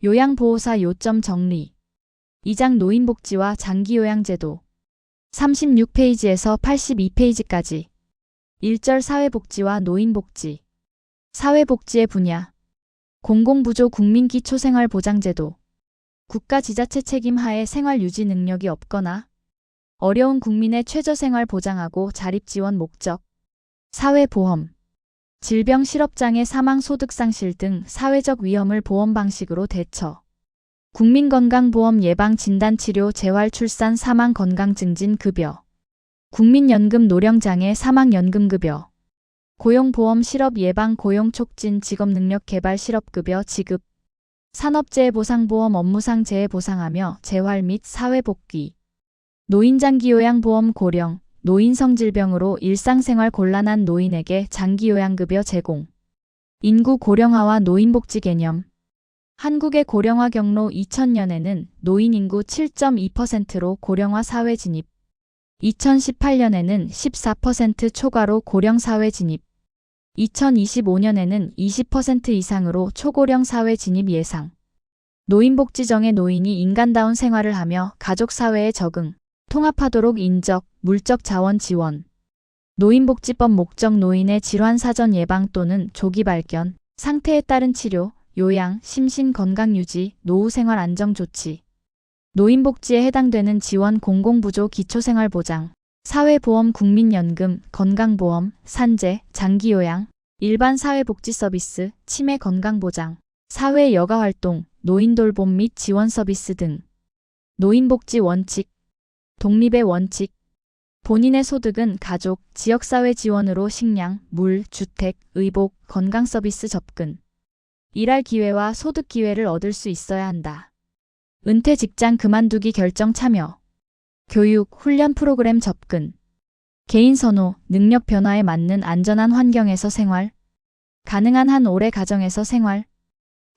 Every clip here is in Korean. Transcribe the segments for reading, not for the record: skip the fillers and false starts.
요양보호사 요점 정리 2장 노인복지와 장기요양제도 36페이지에서 82페이지까지 1절 사회복지와 노인복지 사회복지의 분야 공공부조 국민기초생활보장제도 국가 지자체 책임 하에 생활유지 능력이 없거나 어려운 국민의 최저생활 보장하고 자립지원 목적 사회보험 질병 실업장애 사망 소득상실 등 사회적 위험을 보험 방식으로 대처 국민건강보험 예방진단치료 재활출산 사망 건강증진급여 국민연금 노령장애 사망연금급여 고용보험 실업 예방 고용 촉진 직업능력 개발 실업급여 지급 산업재해 보상보험 업무상 재해 보상하며 재활 및 사회복귀 노인장기요양보험 고령 노인성질병으로 일상생활 곤란한 노인에게 장기요양급여 제공 인구 고령화와 노인복지 개념 한국의 고령화 경로 2000년에는 노인 인구 7.2%로 고령화 사회 진입 2018년에는 14% 초과로 고령 사회 진입 2025년에는 20% 이상으로 초고령 사회 진입 예상 노인복지정의 노인이 인간다운 생활을 하며 가족사회에 적응 통합하도록 인적, 물적 자원 지원 노인복지법 목적 노인의 질환 사전 예방 또는 조기 발견, 상태에 따른 치료, 요양, 심신 건강 유지, 노후 생활 안정 조치 노인복지에 해당되는 지원 공공부조 기초생활보장, 사회보험 국민연금, 건강보험, 산재, 장기요양, 일반 사회복지 서비스, 치매 건강보장, 사회 여가활동, 노인돌봄 및 지원 서비스 등 노인복지 원칙 독립의 원칙 본인의 소득은 가족, 지역사회 지원으로 식량, 물, 주택, 의복, 건강서비스 접근 일할 기회와 소득 기회를 얻을 수 있어야 한다. 은퇴 직장 그만두기 결정 참여 교육, 훈련 프로그램 접근 개인 선호, 능력 변화에 맞는 안전한 환경에서 생활 가능한 한 오래 가정에서 생활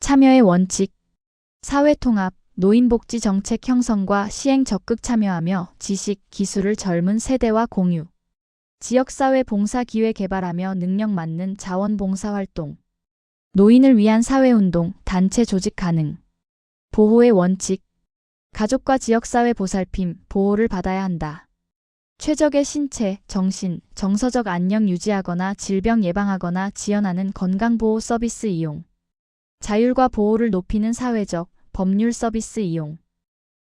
참여의 원칙 사회통합 노인복지 정책 형성과 시행 적극 참여하며 지식, 기술을 젊은 세대와 공유 지역사회 봉사 기회 개발하며 능력 맞는 자원봉사활동 노인을 위한 사회운동, 단체 조직 가능 보호의 원칙 가족과 지역사회 보살핌, 보호를 받아야 한다. 최적의 신체, 정신, 정서적 안녕 유지하거나 질병 예방하거나 지원하는 건강보호 서비스 이용 자율과 보호를 높이는 사회적, 법률 서비스 이용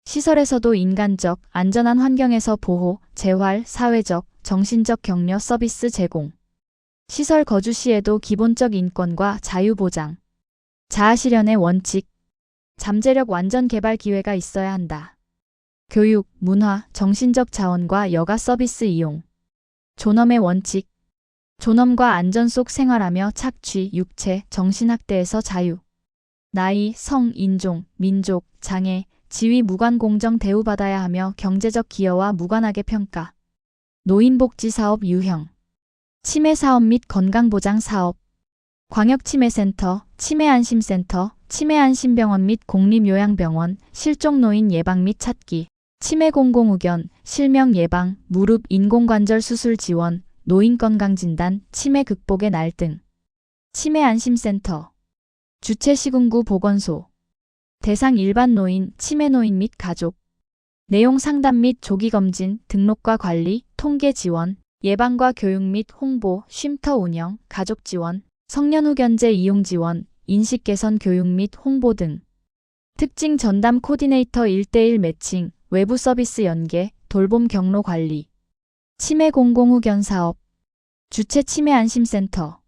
시설에서도 인간적, 안전한 환경에서 보호, 재활, 사회적, 정신적 격려 서비스 제공 시설 거주 시에도 기본적 인권과 자유 보장 자아실현의 원칙 잠재력 완전 개발 기회가 있어야 한다. 교육, 문화, 정신적 자원과 여가 서비스 이용 존엄의 원칙 존엄과 안전 속 생활하며 착취, 육체, 정신학대에서 자유 나이, 성, 인종, 민족, 장애, 지위 무관 공정 대우받아야 하며 경제적 기여와 무관하게 평가 노인복지사업 유형 치매사업 및 건강보장사업 광역치매센터, 치매안심센터, 치매안심병원 및 공립요양병원, 실종노인 예방 및 찾기, 치매공공의견, 실명 예방, 무릎 인공관절 수술 지원, 노인건강진단, 치매 극복의 날 등 치매안심센터 주최시군구 보건소 대상 일반 노인, 치매노인 및 가족 내용 상담 및 조기검진, 등록과 관리, 통계 지원, 예방과 교육 및 홍보, 쉼터 운영, 가족 지원, 성년후견제 이용 지원, 인식 개선 교육 및 홍보 등 특징 전담 코디네이터 1:1 매칭, 외부 서비스 연계, 돌봄 경로 관리 치매 공공후견 사업 주최 치매안심센터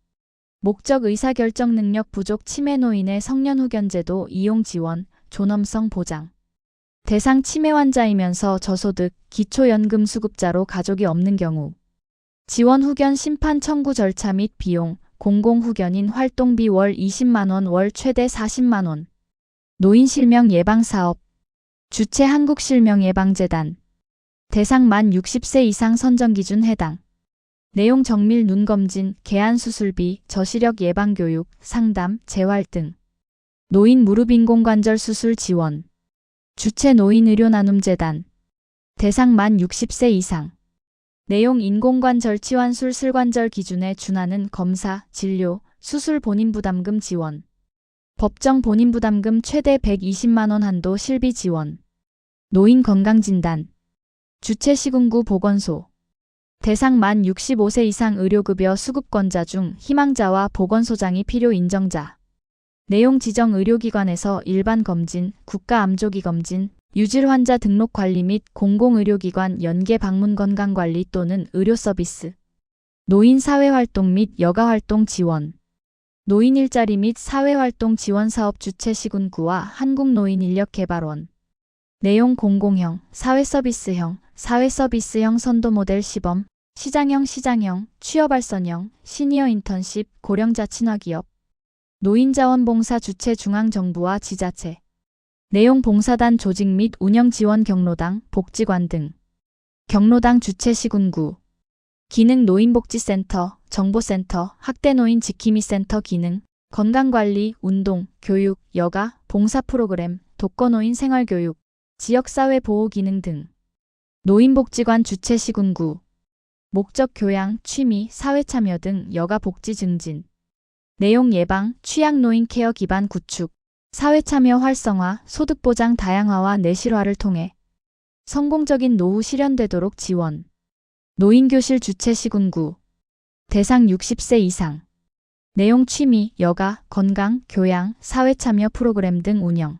목적 의사결정 능력 부족 치매 노인의 성년후견제도 이용 지원, 존엄성 보장 대상 치매 환자이면서 저소득, 기초연금 수급자로 가족이 없는 경우 지원 후견 심판 청구 절차 및 비용 공공후견인 활동비 월 20만원 월 최대 40만원 노인실명 예방사업 주최 한국실명예방재단 대상 만 60세 이상 선정기준 해당 내용 정밀 눈검진, 개안수술비, 저시력 예방교육, 상담, 재활 등 노인 무릎 인공관절 수술 지원 주최 노인의료나눔재단 대상 만 60세 이상 내용 인공관절 치환술 슬관절 기준에 준하는 검사, 진료, 수술 본인 부담금 지원 법정 본인 부담금 최대 120만 원 한도 실비 지원. 노인 건강진단. 주최시군구 보건소. 대상 만 65세 이상 의료급여 수급권자 중 희망자와 보건소장이 필요 인정자. 내용 지정 의료기관에서 일반 검진, 국가암조기 검진, 유질 환자 등록 관리 및 공공의료기관 연계 방문 건강관리 또는 의료 서비스. 노인 사회활동 및 여가활동 지원. 노인 일자리 및 사회활동 지원 사업 주최시군구와 한국노인인력개발원. 내용 공공형, 사회서비스형, 사회서비스형 선도모델 시범, 시장형, 취업발전형, 시니어 인턴십, 고령자 친화기업. 노인자원봉사 주최 중앙정부와 지자체. 내용 봉사단 조직 및 운영 지원 경로당, 복지관 등. 경로당 주최시군구. 기능 노인복지센터, 정보센터, 학대노인 지킴이 센터 기능, 건강관리, 운동, 교육, 여가, 봉사 프로그램, 독거노인 생활교육, 지역사회 보호 기능 등. 노인복지관 주최시군구. 목적 교양, 취미, 사회참여 등 여가 복지 증진. 내용 예방, 취약 노인 케어 기반 구축, 사회참여 활성화, 소득보장 다양화와 내실화를 통해 성공적인 노후 실현되도록 지원. 노인교실 주최시군구. 대상 60세 이상. 내용 취미, 여가, 건강, 교양, 사회참여 프로그램 등 운영.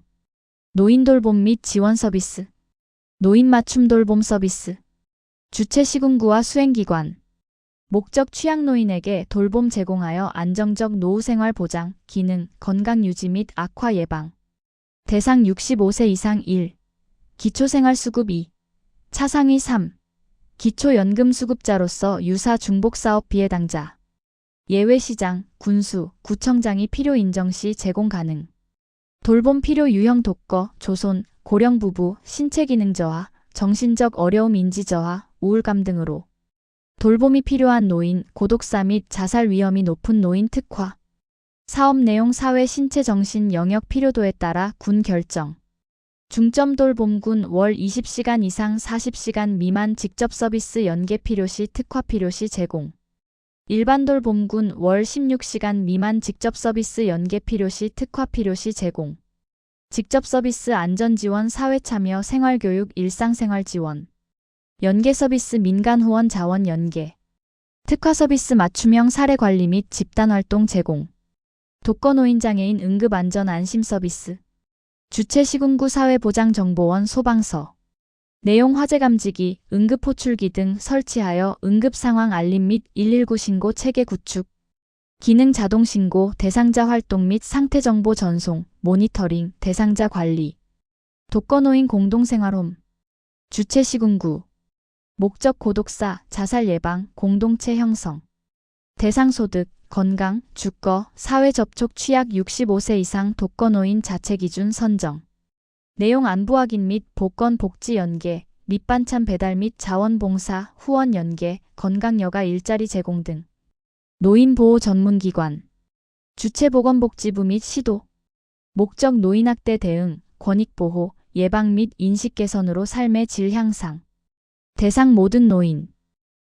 노인돌봄 및 지원 서비스. 노인 맞춤 돌봄 서비스. 주최시군구와 수행기관. 목적 취약노인에게 돌봄 제공하여 안정적 노후생활 보장, 기능, 건강 유지 및 악화 예방. 대상 65세 이상 1. 기초생활수급 2. 차상위 3. 기초연금수급자로서 유사 중복사업 비해당자. 예외시장, 군수, 구청장이 필요 인정 시 제공 가능. 돌봄 필요 유형 독거, 조손, 고령 부부, 신체기능 저하, 정신적 어려움 인지 저하, 우울감 등으로. 돌봄이 필요한 노인, 고독사 및 자살 위험이 높은 노인 특화. 사업 내용 사회 신체 정신 영역 필요도에 따라 군 결정. 중점 돌봄군 월 20시간 이상 40시간 미만 직접 서비스 연계 필요시 특화 필요시 제공. 일반 돌봄군 월 16시간 미만 직접 서비스 연계 필요시 특화 필요시 제공. 직접 서비스 안전지원 사회참여 생활교육 일상생활 지원. 연계 서비스 민간호원 자원 연계. 특화 서비스 맞춤형 사례관리 및 집단활동 제공. 독거노인장애인 응급안전-안심 서비스. 주최시군구 사회보장정보원 소방서. 내용 화재감지기, 응급호출기 등 설치하여 응급상황 알림 및 119 신고 체계 구축. 기능 자동신고, 대상자 활동 및 상태정보 전송, 모니터링, 대상자 관리. 독거노인 공동생활홈. 주최시군구. 목적 고독사, 자살 예방, 공동체 형성. 대상 소득, 건강, 주거, 사회 접촉 취약 65세 이상 독거노인 자체 기준 선정. 내용 안부 확인 및 보건 복지 연계, 밑반찬 배달 및 자원봉사, 후원 연계, 건강여가 일자리 제공 등. 노인보호 전문기관. 주최보건복지부 및 시도. 목적 노인학대 대응, 권익보호, 예방 및 인식 개선으로 삶의 질 향상. 대상 모든 노인.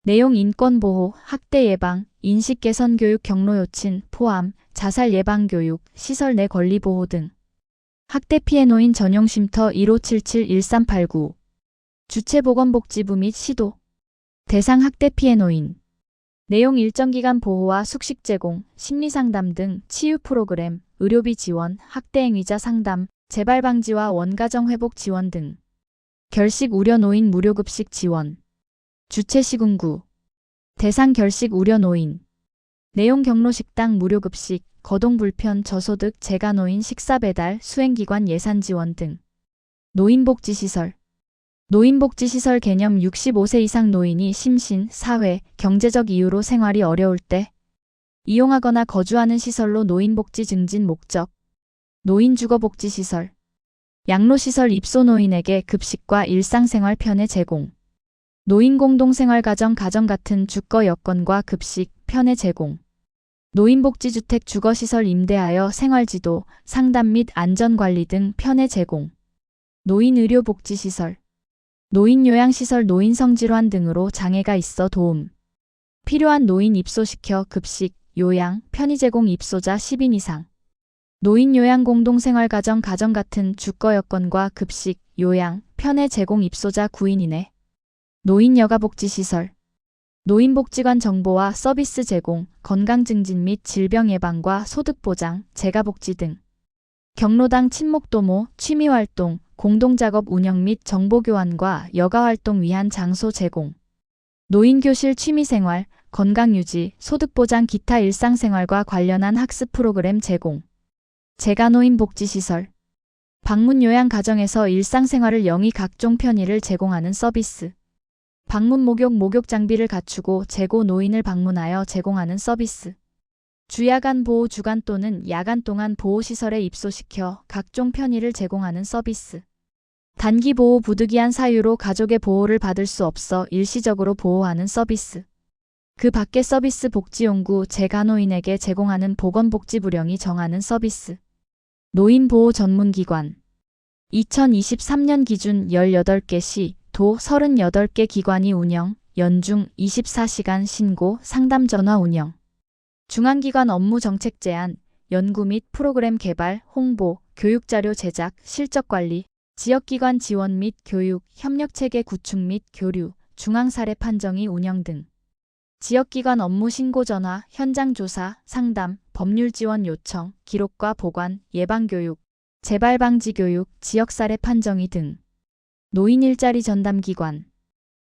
내용 인권보호, 학대 예방, 인식 개선 교육 경로 요친 포함, 자살 예방 교육, 시설 내 권리 보호 등. 학대 피해 노인 전용 쉼터 1577-1389. 주최보건복지부 및 시도. 대상 학대 피해 노인. 내용 일정 기간 보호와 숙식 제공, 심리상담 등 치유 프로그램, 의료비 지원, 학대 행위자 상담, 재발 방지와 원가정 회복 지원 등. 결식 우려 노인 무료급식 지원. 주최시군구. 대상 결식 우려 노인. 내용 경로식당 무료급식, 거동불편 저소득 재가노인 식사배달, 수행기관 예산 지원 등. 노인복지시설. 노인복지시설 개념 65세 이상 노인이 심신, 사회, 경제적 이유로 생활이 어려울 때 이용하거나 거주하는 시설로 노인복지 증진 목적. 노인주거복지시설. 양로시설 입소 노인에게 급식과 일상생활 편의 제공. 노인공동생활가정 가정 같은 주거 여건과 급식, 편의 제공. 노인복지주택 주거시설 임대하여 생활지도, 상담 및 안전관리 등 편의 제공. 노인의료복지시설. 노인요양시설 노인성질환 등으로 장애가 있어 도움 필요한 노인 입소시켜 급식, 요양, 편의 제공 입소자 10인 이상. 노인 요양 공동생활 가정 같은 주거 여건과 급식, 요양, 편의 제공 입소자 9인 이내. 노인 여가복지시설. 노인복지관 정보와 서비스 제공, 건강 증진 및 질병 예방과 소득 보장, 재가복지 등. 경로당 친목도모, 취미활동, 공동작업 운영 및 정보교환과 여가활동 위한 장소 제공. 노인교실 취미생활, 건강유지, 소득보장 기타 일상생활과 관련한 학습 프로그램 제공. 재가노인복지시설. 방문요양가정에서 일상생활을 영위 각종 편의를 제공하는 서비스. 방문 목욕 장비를 갖추고 재고 노인을 방문하여 제공하는 서비스. 주야간 보호 주간 또는 야간 동안 보호시설에 입소시켜 각종 편의를 제공하는 서비스. 단기 보호 부득이한 사유로 가족의 보호를 받을 수 없어 일시적으로 보호하는 서비스. 그 밖의 서비스 복지용구 재가노인에게 제공하는 보건복지부령이 정하는 서비스. 노인보호 전문기관. 2023년 기준 18개 시, 도 38개 기관이 운영, 연중 24시간 신고, 상담 전화 운영. 중앙기관 업무 정책 제안, 연구 및 프로그램 개발, 홍보, 교육자료 제작, 실적관리, 지역기관 지원 및 교육, 협력체계 구축 및 교류, 중앙사례 판정이 운영 등. 지역기관 업무 신고 전화, 현장조사, 상담, 법률 지원 요청, 기록과 보관, 예방교육, 재발방지 교육, 지역사례 판정이 등. 노인 일자리 전담기관.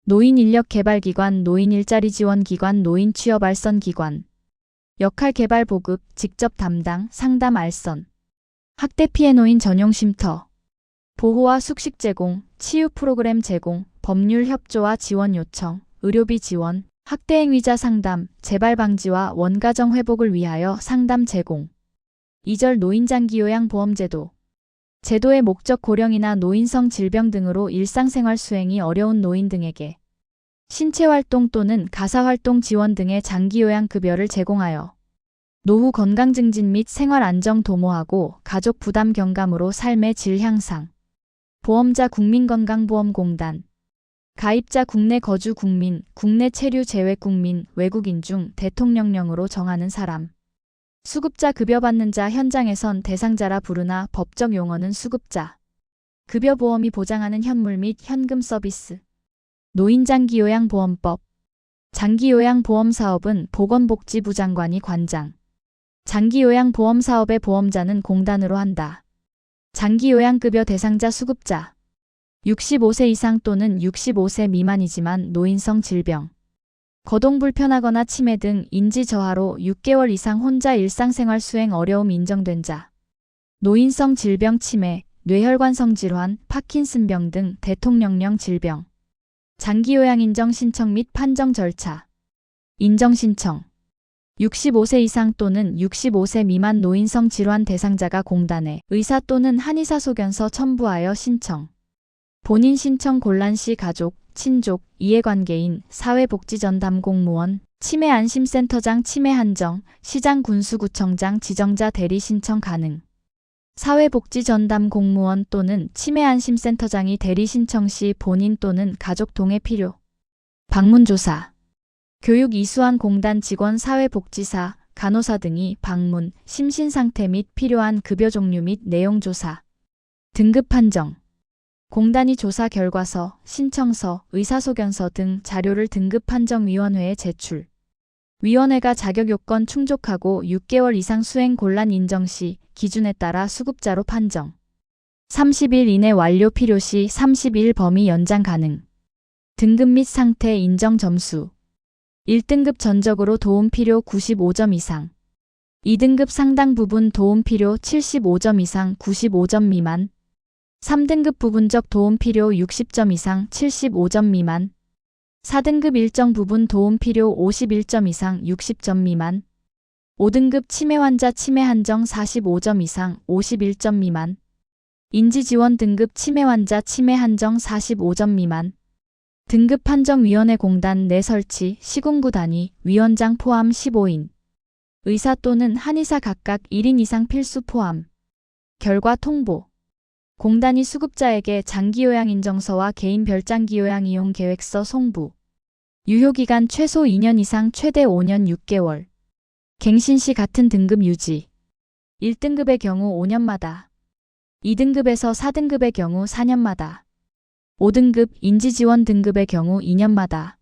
노인 인력개발기관, 노인 일자리 지원기관, 노인 취업 알선기관. 역할 개발 보급, 직접 담당, 상담 알선. 학대 피해 노인 전용 쉼터. 보호와 숙식 제공, 치유 프로그램 제공, 법률 협조와 지원 요청, 의료비 지원, 학대 행위자 상담, 재발 방지와 원가정 회복을 위하여 상담 제공. 2절 노인장기요양보험제도. 제도의 목적 고령이나 노인성 질병 등으로 일상생활 수행이 어려운 노인 등에게 신체활동 또는 가사활동 지원 등의 장기요양급여를 제공하여 노후 건강 증진 및 생활 안정 도모하고 가족 부담 경감으로 삶의 질 향상. 보험자 국민건강보험공단. 가입자 국내 거주 국민, 국내 체류 제외 국민, 외국인 중 대통령령으로 정하는 사람. 수급자 급여받는 자 현장에선 대상자라 부르나 법적 용어는 수급자. 급여보험이 보장하는 현물 및 현금 서비스. 노인장기요양보험법. 장기요양보험사업은 보건복지부 장관이 관장. 장기요양보험사업의 보험자는 공단으로 한다. 장기요양급여 대상자 수급자. 65세 이상 또는 65세 미만이지만 노인성 질병, 거동 불편하거나 치매 등 인지 저하로 6개월 이상 혼자 일상생활 수행 어려움 인정된 자. 노인성 질병 치매, 뇌혈관성 질환, 파킨슨병 등 대통령령 질병. 장기요양 인정 신청 및 판정 절차. 인정 신청. 65세 이상 또는 65세 미만 노인성 질환 대상자가 공단에 의사 또는 한의사 소견서 첨부하여 신청. 본인 신청 곤란 시 가족, 친족, 이해관계인, 사회복지전담 공무원, 치매안심센터장 치매한정, 시장 군수구청장 지정자 대리 신청 가능. 사회복지전담 공무원 또는 치매안심센터장이 대리 신청 시 본인 또는 가족 동의 필요. 방문조사. 교육 이수한 공단 직원 사회복지사, 간호사 등이 방문, 심신상태 및 필요한 급여 종류 및 내용 조사. 등급 판정. 공단이 조사 결과서, 신청서, 의사소견서 등 자료를 등급판정위원회에 제출. 위원회가 자격 요건 충족하고 6개월 이상 수행 곤란 인정 시 기준에 따라 수급자로 판정. 30일 이내 완료 필요시 30일 범위 연장 가능. 등급 및 상태 인정 점수. 1등급 전적으로 도움 필요 95점 이상. 2등급 상당 부분 도움 필요 75점 이상 95점 미만. 3등급 부분적 도움 필요 60점 이상 75점 미만. 4등급 일정 부분 도움 필요 51점 이상 60점 미만. 5등급 치매 환자 치매 한정 45점 이상 51점 미만. 인지지원 등급 치매 환자 치매 한정 45점 미만. 등급 판정위원회 공단 내 설치 시군구 단위 위원장 포함 15인. 의사 또는 한의사 각각 1인 이상 필수 포함. 결과 통보. 공단이 수급자에게 장기요양 인정서와 개인 별장기요양 이용 계획서 송부. 유효기간 최소 2년 이상 최대 5년 6개월. 갱신 시 같은 등급 유지. 1등급의 경우 5년마다, 2등급에서 4등급의 경우 4년마다, 5등급 인지지원 등급의 경우 2년마다.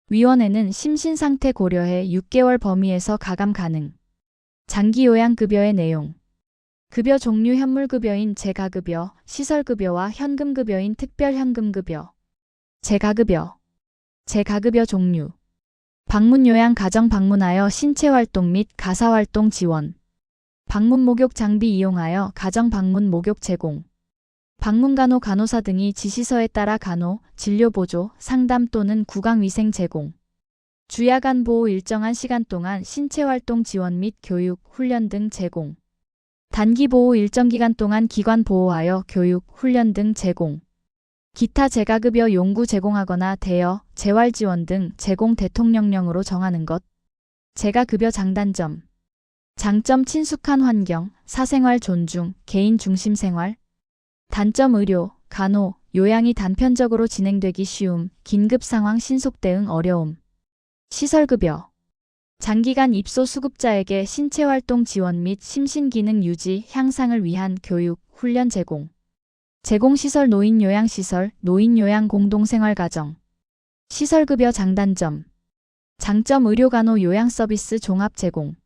위원회는 심신상태 고려해 6개월 범위에서 가감 가능. 장기요양급여의 내용. 급여 종류 현물급여인 재가급여, 시설급여와 현금급여인 특별현금급여. 재가급여. 재가급여 종류. 방문요양 가정 방문하여 신체활동 및 가사활동 지원. 방문 목욕 장비 이용하여 가정 방문 목욕 제공. 방문간호 간호사 등이 지시서에 따라 간호, 진료보조, 상담 또는 구강위생 제공. 주야간 보호 일정한 시간 동안 신체활동 지원 및 교육, 훈련 등 제공. 단기 보호 일정 기간 동안 기관 보호하여 교육, 훈련 등 제공. 기타 재가급여 용구 제공하거나 대여, 재활 지원 등 제공 대통령령으로 정하는 것. 재가급여 장단점. 장점 친숙한 환경, 사생활 존중, 개인 중심 생활. 단점 의료, 간호, 요양이 단편적으로 진행되기 쉬움, 긴급 상황 신속 대응 어려움. 시설급여. 장기간 입소 수급자에게 신체활동 지원 및 심신기능 유지, 향상을 위한 교육, 훈련 제공. 제공시설 노인요양시설, 노인요양 공동생활가정. 시설급여 장단점. 장점 의료간호 요양서비스 종합 제공.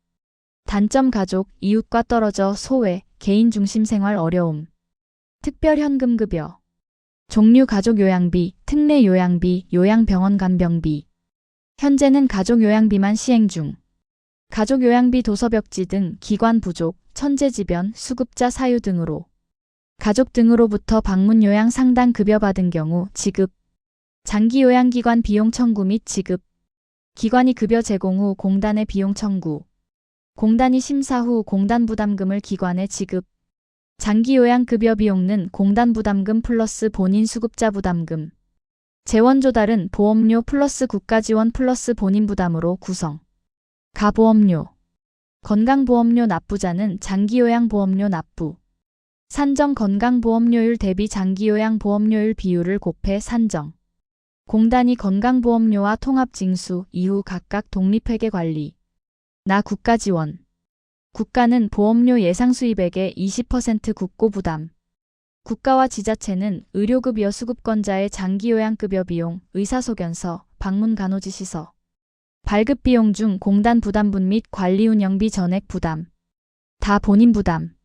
단점 가족, 이웃과 떨어져 소외, 개인 중심 생활 어려움. 특별현금급여. 종류 가족요양비, 특례요양비, 요양병원 간병비. 현재는 가족요양비만 시행 중. 가족요양비 도서벽지 등 기관 부족, 천재지변, 수급자 사유 등으로. 가족 등으로부터 방문요양 상당 급여 받은 경우 지급. 장기요양기관 비용 청구 및 지급. 기관이 급여 제공 후 공단의 비용 청구. 공단이 심사 후 공단 부담금을 기관에 지급. 장기요양급여 비용은 공단 부담금 플러스 본인 수급자 부담금. 재원 조달은 보험료 플러스 국가지원 플러스 본인 부담으로 구성. 가보험료. 건강보험료 납부자는 장기요양보험료 납부. 산정 건강보험료율 대비 장기요양보험료율 비율을 곱해 산정. 공단이 건강보험료와 통합징수 이후 각각 독립회계 관리. 나 국가지원. 국가는 보험료 예상 수입액의 20% 국고 부담. 국가와 지자체는 의료급여 수급권자의 장기요양급여 비용, 의사소견서, 방문간호지시서, 발급비용 중 공단 부담분 및 관리운영비 전액 부담. 다 본인 부담.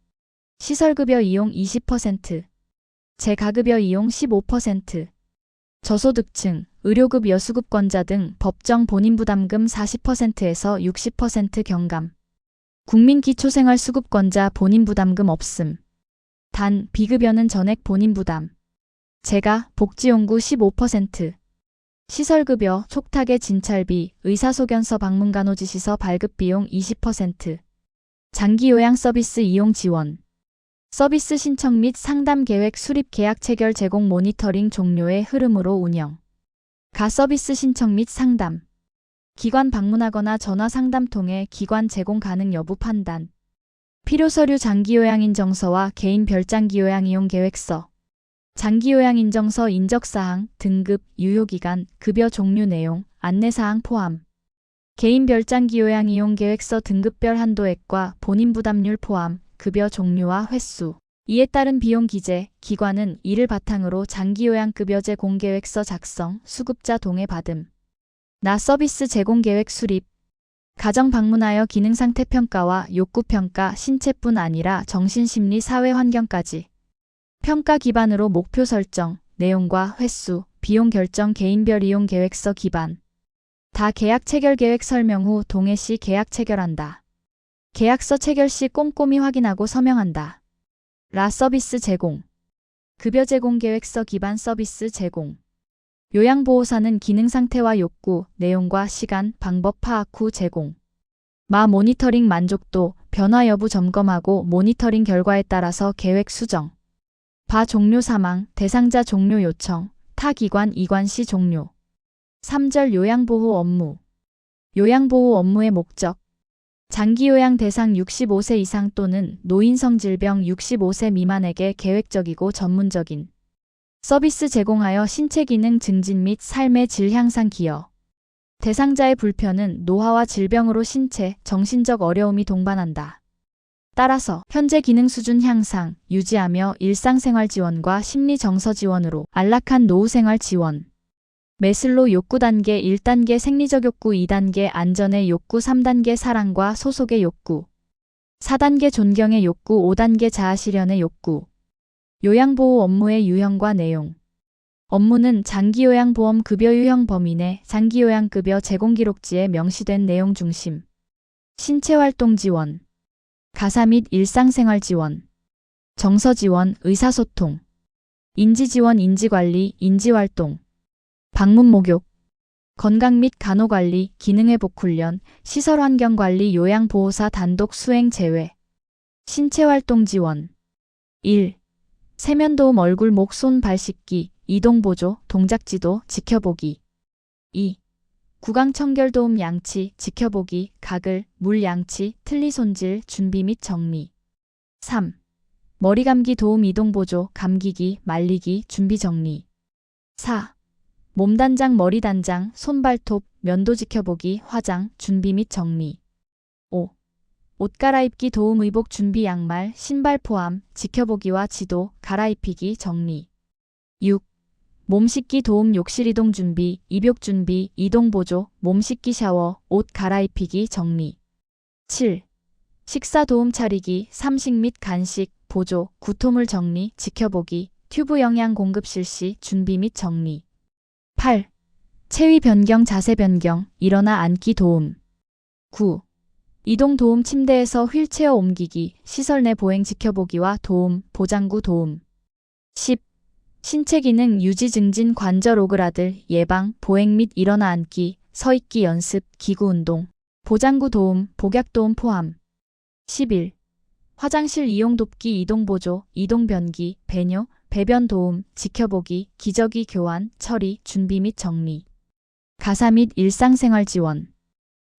시설급여 이용 20%. 재가급여 이용 15%. 저소득층, 의료급여 수급권자 등 법정 본인부담금 40%에서 60% 경감. 국민기초생활수급권자 본인부담금 없음. 단, 비급여는 전액 본인부담. 재가, 복지용구 15%. 시설급여, 촉탁의 진찰비, 의사소견서 방문간호지시서 발급비용 20%. 장기요양 서비스 이용 지원. 서비스 신청 및 상담 계획 수립 계약 체결 제공 모니터링 종료의 흐름으로 운영. 가 서비스 신청 및 상담. 기관 방문하거나 전화 상담 통해 기관 제공 가능 여부 판단. 필요 서류 장기요양인정서와 개인 별장기요양 이용 계획서. 장기요양인정서 인적사항, 등급, 유효기간, 급여 종류 내용, 안내사항 포함. 개인 별장기요양 이용 계획서 등급별 한도액과 본인 부담률 포함, 급여 종류와 횟수. 이에 따른 비용 기재, 기관은 이를 바탕으로 장기요양급여제 공계획서 작성, 수급자 동의 받음. 나 서비스 제공 계획 수립. 가정 방문하여 기능상태 평가와 욕구평가, 신체뿐 아니라 정신심리 사회 환경까지. 평가 기반으로 목표 설정, 내용과 횟수, 비용 결정 개인별 이용 계획서 기반. 다 계약 체결 계획 설명 후 동의 시 계약 체결한다. 계약서 체결 시 꼼꼼히 확인하고 서명한다. 라 서비스 제공. 급여 제공 계획서 기반 서비스 제공. 요양보호사는 기능 상태와 욕구, 내용과 시간, 방법 파악 후 제공. 마 모니터링 만족도, 변화 여부 점검하고 모니터링 결과에 따라서 계획 수정. 바 종료 사망, 대상자 종료 요청, 타 기관 이관 시 종료. 3절 요양보호 업무. 요양보호 업무의 목적. 장기요양 대상 65세 이상 또는 노인성 질병 65세 미만에게 계획적이고 전문적인 서비스 제공하여 신체 기능 증진 및 삶의 질 향상 기여. 대상자의 불편은 노화와 질병으로 신체, 정신적 어려움이 동반한다. 따라서 현재 기능 수준 향상, 유지하며 일상생활 지원과 심리 정서 지원으로 안락한 노후 생활 지원. 매슬로 욕구 단계 1단계 생리적 욕구 2단계 안전의 욕구 3단계 사랑과 소속의 욕구 4단계 존경의 욕구 5단계 자아실현의 욕구 요양보호 업무의 유형과 내용 업무는 장기요양보험 급여 유형 범위 내 장기요양급여 제공기록지에 명시된 내용 중심 신체활동 지원 가사 및 일상생활 지원 정서 지원 의사소통 인지지원 인지관리 인지활동 방문 목욕, 건강 및 간호관리, 기능회복 훈련, 시설환경관리 요양보호사 단독 수행 제외, 신체활동 지원 1. 세면도움 얼굴 목 손 발 씻기, 이동보조, 동작지도, 지켜보기 2. 구강청결도움 양치, 지켜보기, 가글, 물 양치, 틀니 손질, 준비 및 정리 3. 머리 감기 도움 이동보조, 감기기, 말리기, 준비 정리 4. 몸단장 머리단장, 손발톱, 면도 지켜보기, 화장, 준비 및 정리 5. 옷 갈아입기 도움 의복 준비 양말, 신발 포함, 지켜보기와 지도, 갈아입히기, 정리 6. 몸 씻기 도움 욕실 이동 준비, 입욕 준비, 이동 보조, 몸 씻기 샤워, 옷 갈아입히기, 정리 7. 식사 도움 차리기, 삼식 및 간식, 보조, 구토물 정리, 지켜보기, 튜브 영양 공급 실시, 준비 및 정리 8. 체위 변경 자세 변경, 일어나 앉기 도움 9. 이동 도움 침대에서 휠체어 옮기기, 시설 내 보행 지켜보기와 도움, 보장구 도움 10. 신체 기능 유지 증진 관절 오그라들, 예방, 보행 및 일어나 앉기, 서 있기 연습, 기구 운동, 보장구 도움, 복약 도움 포함 11. 화장실 이용 돕기 이동 보조, 이동 변기, 배뇨, 배변 도움, 지켜보기, 기저귀 교환, 처리, 준비 및 정리. 가사 및 일상생활 지원.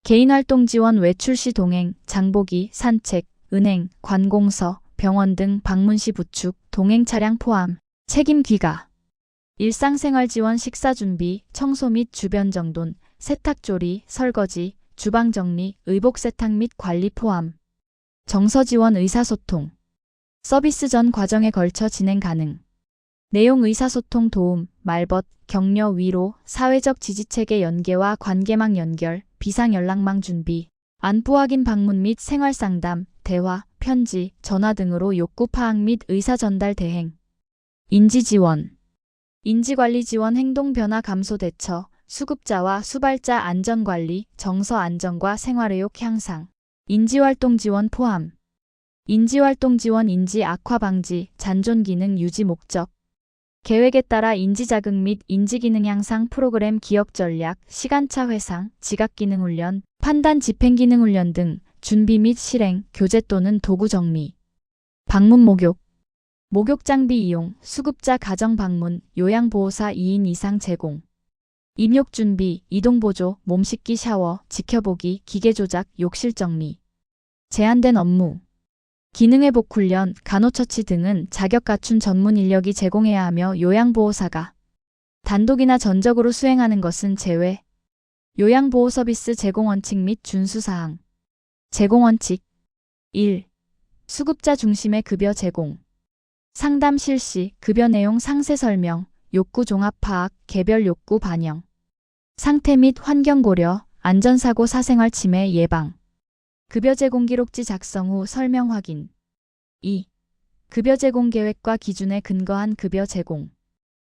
개인활동 지원 외출 시 동행, 장보기, 산책, 은행, 관공서, 병원 등 방문 시 부축, 동행 차량 포함. 책임 귀가. 일상생활 지원 식사 준비, 청소 및 주변 정돈, 세탁 조리, 설거지, 주방 정리, 의복 세탁 및 관리 포함. 정서 지원 의사소통. 서비스 전 과정에 걸쳐 진행 가능. 내용 의사소통 도움, 말벗, 격려 위로, 사회적 지지체계 연계와 관계망 연결, 비상연락망 준비, 안부 확인 방문 및 생활상담, 대화, 편지, 전화 등으로 욕구 파악 및 의사 전달 대행. 인지 지원. 인지관리 지원 행동 변화 감소 대처, 수급자와 수발자 안전관리, 정서 안정과 생활의욕 향상. 인지활동 지원 포함. 인지활동 지원 인지 악화 방지, 잔존 기능 유지 목적. 계획에 따라 인지 자극 및 인지 기능 향상 프로그램 기억 전략, 시간차 회상, 지각 기능 훈련, 판단 집행 기능 훈련 등 준비 및 실행, 교재 또는 도구 정리. 방문 목욕. 목욕 장비 이용, 수급자 가정 방문, 요양보호사 2인 이상 제공. 입욕 준비, 이동 보조, 몸 씻기 샤워, 지켜보기, 기계 조작, 욕실 정리. 제한된 업무. 기능회복 훈련, 간호처치 등은 자격 갖춘 전문 인력이 제공해야 하며 요양보호사가 단독이나 전적으로 수행하는 것은 제외. 요양보호 서비스 제공 원칙 및 준수사항. 제공 원칙 1. 수급자 중심의 급여 제공. 상담 실시, 급여 내용 상세 설명, 욕구 종합 파악, 개별 욕구 반영. 상태 및 환경 고려, 안전사고 사생활 침해 예방. 급여 제공 기록지 작성 후 설명 확인. 2. 급여 제공 계획과 기준에 근거한 급여 제공.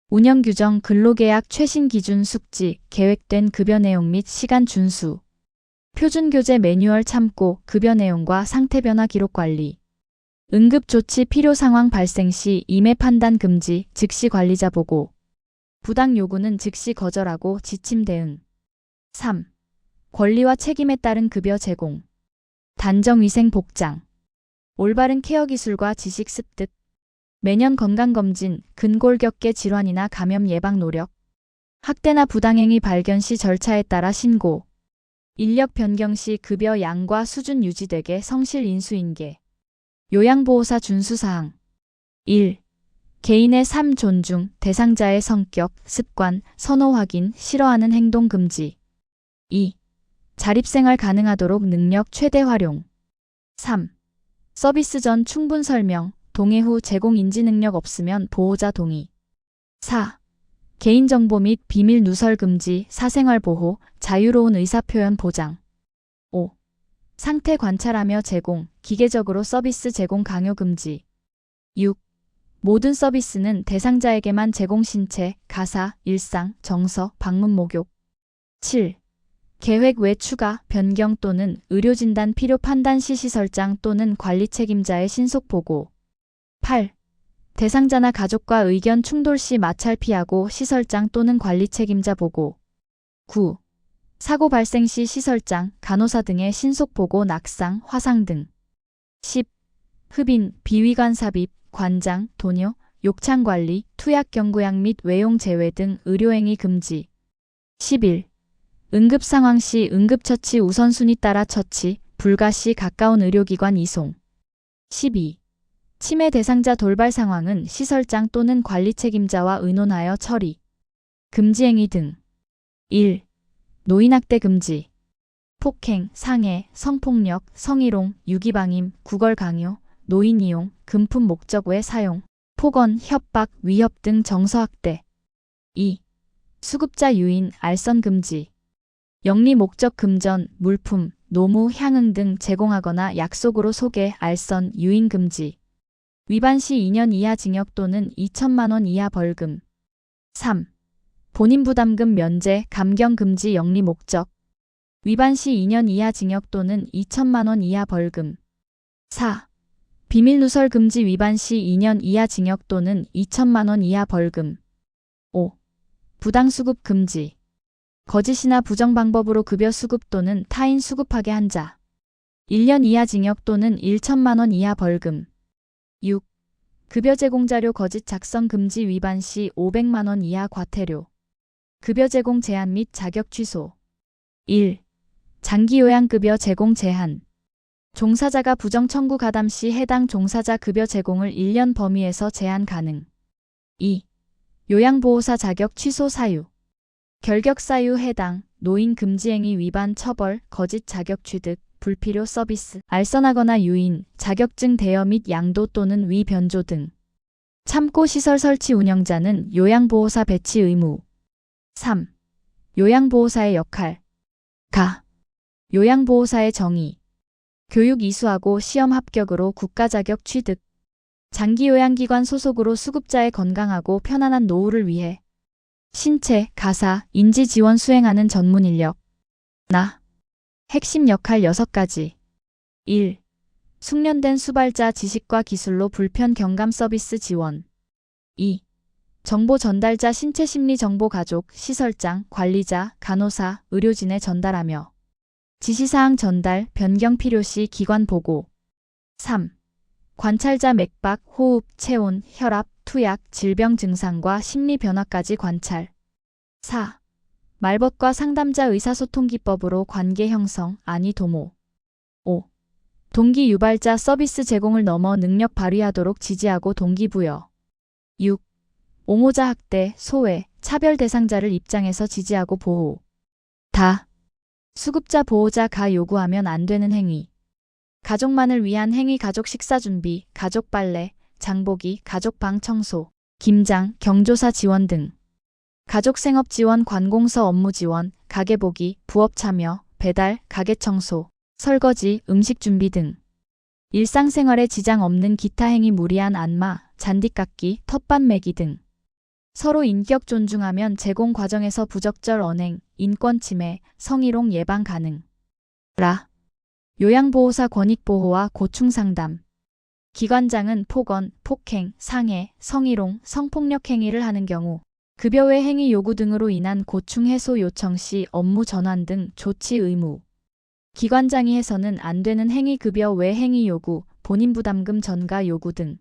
운영 규정 근로계약 최신 기준 숙지, 계획된 급여 내용 및 시간 준수. 표준 교재 매뉴얼 참고, 급여 내용과 상태 변화 기록 관리. 응급 조치 필요 상황 발생 시 임해 판단 금지, 즉시 관리자 보고. 부당 요구는 즉시 거절하고 지침 대응. 3. 권리와 책임에 따른 급여 제공. 단정 위생 복장. 올바른 케어 기술과 지식 습득. 매년 건강검진, 근골격계 질환이나 감염 예방 노력. 학대나 부당행위 발견 시 절차에 따라 신고. 인력 변경 시 급여 양과 수준 유지되게 성실 인수인계. 요양보호사 준수사항. 1. 개인의 삶 존중, 대상자의 성격, 습관, 선호 확인, 싫어하는 행동 금지. 2. 자립생활 가능하도록 능력 최대 활용. 3. 서비스 전 충분 설명, 동의 후 제공 인지 능력 없으면 보호자 동의. 4. 개인정보 및 비밀 누설 금지, 사생활 보호, 자유로운 의사표현 보장. 5. 상태 관찰하며 제공, 기계적으로 서비스 제공 강요 금지. 6. 모든 서비스는 대상자에게만 제공 신체, 가사, 일상, 정서, 방문 목욕. 7. 계획 외 추가, 변경 또는 의료진단 필요 판단 시 시설장 또는 관리 책임자의 신속 보고. 8. 대상자나 가족과 의견 충돌 시 마찰 피하고 시설장 또는 관리 책임자 보고. 9. 사고 발생 시 시설장, 간호사 등의 신속 보고 낙상, 화상 등. 10. 흡인, 비위관 삽입, 관장, 도뇨, 욕창 관리, 투약 경구약 및 외용 제외 등 의료행위 금지. 11. 응급 상황 시 응급처치 우선순위 따라 처치, 불가 시 가까운 의료기관 이송. 12. 치매 대상자 돌발 상황은 시설장 또는 관리 책임자와 의논하여 처리. 금지행위 등. 1. 노인학대 금지. 폭행, 상해, 성폭력, 성희롱, 유기방임, 구걸 강요, 노인 이용, 금품 목적 외 사용, 폭언, 협박, 위협 등 정서학대. 2. 수급자 유인, 알선 금지. 영리 목적 금전, 물품, 노무, 향응 등 제공하거나 약속으로 소개, 알선, 유인 금지. 위반 시 2년 이하 징역 또는 2천만 원 이하 벌금. 3. 본인 부담금 면제, 감경 금지 영리 목적. 위반 시 2년 이하 징역 또는 2천만 원 이하 벌금. 4. 비밀 누설 금지 위반 시 2년 이하 징역 또는 2천만 원 이하 벌금. 5. 부당 수급 금지. 거짓이나 부정 방법으로 급여 수급 또는 타인 수급하게 한 자. 1년 이하 징역 또는 1천만 원 이하 벌금. 6. 급여 제공 자료 거짓 작성 금지 위반 시 500만 원 이하 과태료. 급여 제공 제한 및 자격 취소. 1. 장기 요양급여 제공 제한. 종사자가 부정 청구 가담 시 해당 종사자 급여 제공을 1년 범위에서 제한 가능. 2. 요양보호사 자격 취소 사유. 결격 사유 해당, 노인 금지행위 위반 처벌, 거짓 자격 취득, 불필요 서비스, 알선하거나 유인, 자격증 대여 및 양도 또는 위 변조 등. 참고 시설 설치 운영자는 요양보호사 배치 의무. 3. 요양보호사의 역할. 가. 요양보호사의 정의. 교육 이수하고 시험 합격으로 국가 자격 취득. 장기요양기관 소속으로 수급자의 건강하고 편안한 노후를 위해 신체, 가사, 인지 지원 수행하는 전문 인력. 나. 핵심 역할 6가지. 1. 숙련된 수발자 지식과 기술로 불편 경감 서비스 지원. 2. 정보 전달자 신체 심리 정보 가족, 시설장, 관리자, 간호사, 의료진에 전달하며 지시사항 전달, 변경 필요시 기관 보고. 3. 관찰자 맥박, 호흡, 체온, 혈압, 투약, 질병 증상과 심리 변화까지 관찰. 4. 말벗과 상담자 의사소통 기법으로 관계 형성, 안위 도모. 5. 동기 유발자 서비스 제공을 넘어 능력 발휘하도록 지지하고 동기부여. 6. 옹호자 학대, 소외, 차별 대상자를 입장에서 지지하고 보호. 다. 수급자 보호자 가 요구하면 안 되는 행위. 가족만을 위한 행위 가족 식사 준비, 가족 빨래, 장보기, 가족 방 청소, 김장, 경조사 지원 등. 가족 생업 지원 관공서 업무 지원, 가게 보기, 부업 참여, 배달, 가게 청소, 설거지, 음식 준비 등. 일상생활에 지장 없는 기타 행위 무리한 안마, 잔디 깎기, 텃밭 매기 등. 서로 인격 존중하면 제공 과정에서 부적절 언행, 인권 침해, 성희롱 예방 가능. 라. 요양보호사 권익보호와 고충상담. 기관장은 폭언, 폭행, 상해, 성희롱, 성폭력 행위를 하는 경우 급여 외 행위 요구 등으로 인한 고충 해소 요청 시 업무 전환 등 조치 의무. 기관장이 해서는 안 되는 행위 급여 외 행위 요구, 본인 부담금 전가 요구 등.